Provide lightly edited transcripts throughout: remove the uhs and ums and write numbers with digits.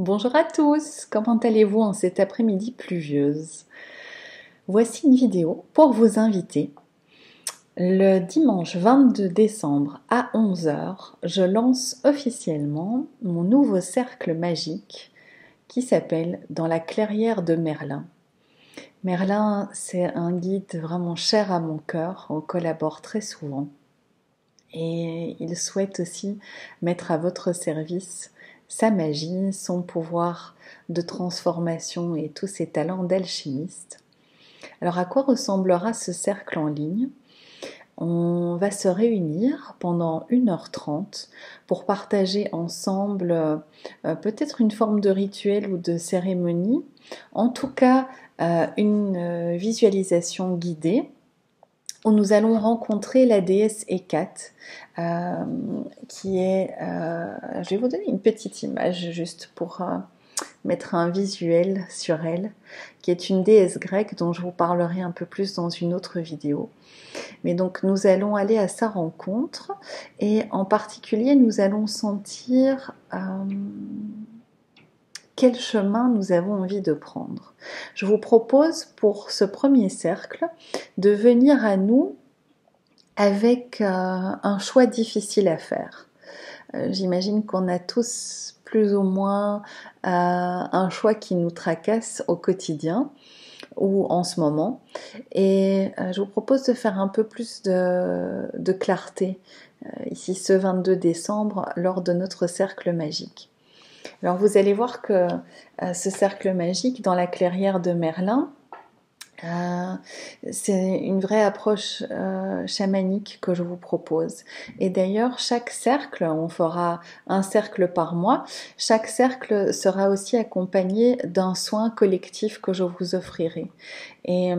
Bonjour à tous, comment allez-vous en cet après-midi pluvieuse? Voici une vidéo pour vous inviter. Le dimanche 22 décembre à 11 heures, je lance officiellement mon nouveau cercle magique qui s'appelle Dans la clairière de Merlin. Merlin, c'est un guide vraiment cher à mon cœur, on collabore très souvent et il souhaite aussi mettre à votre service sa magie, son pouvoir de transformation et tous ses talents d'alchimiste. Alors à quoi ressemblera ce cercle en ligne? On va se réunir pendant 1h30 pour partager ensemble peut-être une forme de rituel ou de cérémonie, en tout cas une visualisation guidée où nous allons rencontrer la déesse Hécate, qui est, je vais vous donner une petite image juste pour mettre un visuel sur elle, qui est une déesse grecque dont je vous parlerai un peu plus dans une autre vidéo. Mais donc nous allons aller à sa rencontre et en particulier nous allons sentir quel chemin nous avons envie de prendre. Je vous propose pour ce premier cercle de venir à nous avec un choix difficile à faire. J'imagine qu'on a tous plus ou moins un choix qui nous tracasse au quotidien ou en ce moment. Et je vous propose de faire un peu plus de clarté ici ce 22 décembre lors de notre cercle magique. Alors vous allez voir que ce cercle magique dans la clairière de Merlin, c'est une vraie approche chamanique que je vous propose. Et d'ailleurs, chaque cercle, on fera un cercle par mois, chaque cercle sera aussi accompagné d'un soin collectif que je vous offrirai. Et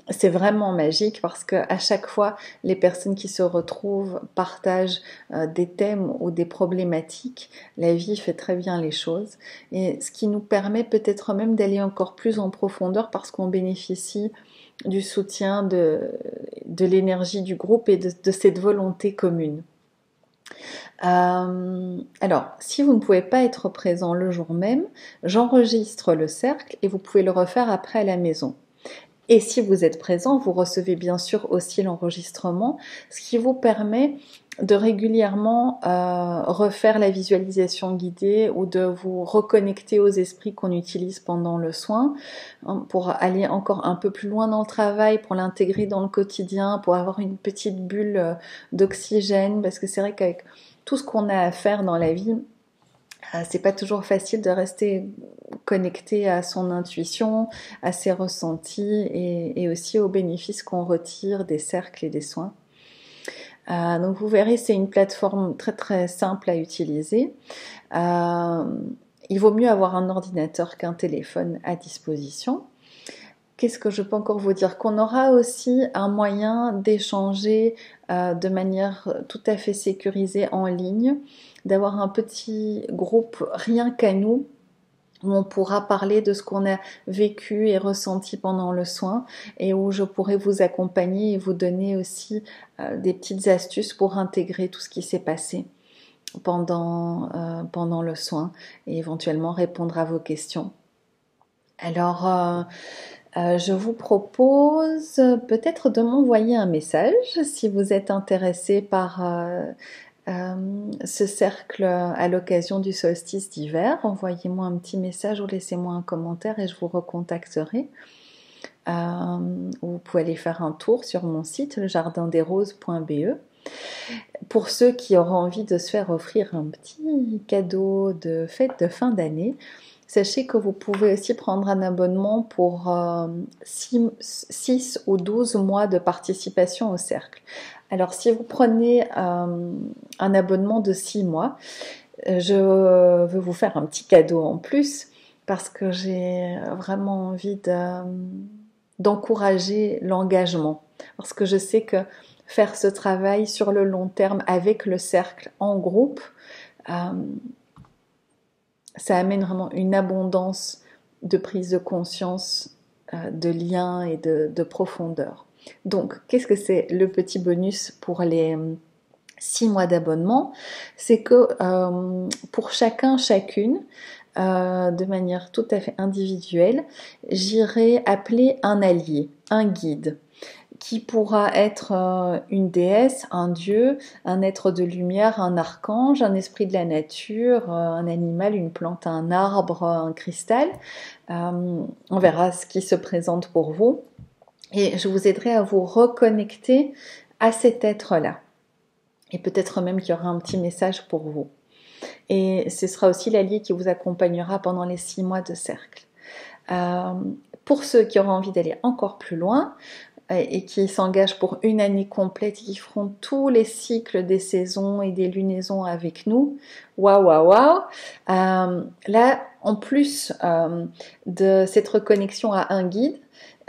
c'est vraiment magique parce que à chaque fois, les personnes qui se retrouvent partagent des thèmes ou des problématiques. La vie fait très bien les choses. Et ce qui nous permet peut-être même d'aller encore plus en profondeur parce qu'on bénéficie du soutien de l'énergie du groupe et de cette volonté commune. Alors, si vous ne pouvez pas être présent le jour même, j'enregistre le cercle et vous pouvez le refaire après à la maison. Et si vous êtes présent, vous recevez bien sûr aussi l'enregistrement, ce qui vous permet de régulièrement refaire la visualisation guidée ou de vous reconnecter aux esprits qu'on utilise pendant le soin pour aller encore un peu plus loin dans le travail, pour l'intégrer dans le quotidien, pour avoir une petite bulle d'oxygène, parce que c'est vrai qu'avec tout ce qu'on a à faire dans la vie, c'est pas toujours facile de rester connecté à son intuition, à ses ressentis et aussi aux bénéfices qu'on retire des cercles et des soins. Donc vous verrez, c'est une plateforme très très simple à utiliser. Il vaut mieux avoir un ordinateur qu'un téléphone à disposition. Qu'est-ce que je peux encore vous dire? Qu'on aura aussi un moyen d'échanger de manière tout à fait sécurisée en ligne, d'avoir un petit groupe rien qu'à nous, où on pourra parler de ce qu'on a vécu et ressenti pendant le soin et où je pourrai vous accompagner et vous donner aussi des petites astuces pour intégrer tout ce qui s'est passé pendant le soin et éventuellement répondre à vos questions. Alors, je vous propose peut-être de m'envoyer un message si vous êtes intéressé par ce cercle à l'occasion du solstice d'hiver. Envoyez-moi un petit message ou laissez-moi un commentaire et je vous recontacterai. Vous pouvez aller faire un tour sur mon site lejardindesroses.be. Pour ceux qui auront envie de se faire offrir un petit cadeau de fête de fin d'année, sachez que vous pouvez aussi prendre un abonnement pour 6 ou 12 mois de participation au cercle. Alors si vous prenez un abonnement de 6 mois, je veux vous faire un petit cadeau en plus parce que j'ai vraiment envie d'encourager l'engagement. Parce que je sais que faire ce travail sur le long terme avec le cercle en groupe, ça amène vraiment une abondance de prise de conscience, de liens et de profondeur. Donc, qu'est-ce que c'est le petit bonus pour les 6 mois d'abonnement? C'est que pour chacune, de manière tout à fait individuelle, j'irai appeler un allié, un guide, qui pourra être une déesse, un dieu, un être de lumière, un archange, un esprit de la nature, un animal, une plante, un arbre, un cristal. On verra ce qui se présente pour vous. Et je vous aiderai à vous reconnecter à cet être-là. Et peut-être même qu'il y aura un petit message pour vous. Et ce sera aussi l'allié qui vous accompagnera pendant les 6 mois de cercle. Pour ceux qui auront envie d'aller encore plus loin et qui s'engagent pour une année complète, qui feront tous les cycles des saisons et des lunaisons avec nous, waouh. Là, en plus de cette reconnexion à un guide,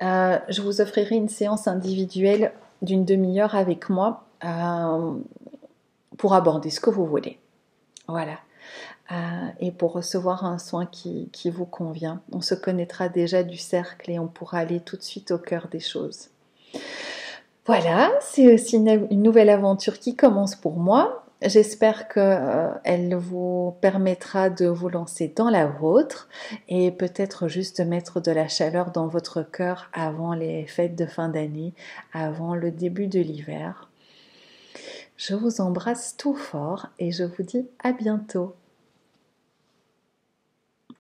je vous offrirai une séance individuelle d'une demi-heure avec moi pour aborder ce que vous voulez. Voilà. Et pour recevoir un soin qui vous convient. On se connaîtra déjà du cercle et on pourra aller tout de suite au cœur des choses. Voilà, c'est aussi une nouvelle aventure qui commence pour moi. J'espère qu'elle vous permettra de vous lancer dans la vôtre et peut-être juste de mettre de la chaleur dans votre cœur avant les fêtes de fin d'année, avant le début de l'hiver. Je vous embrasse tout fort et je vous dis à bientôt.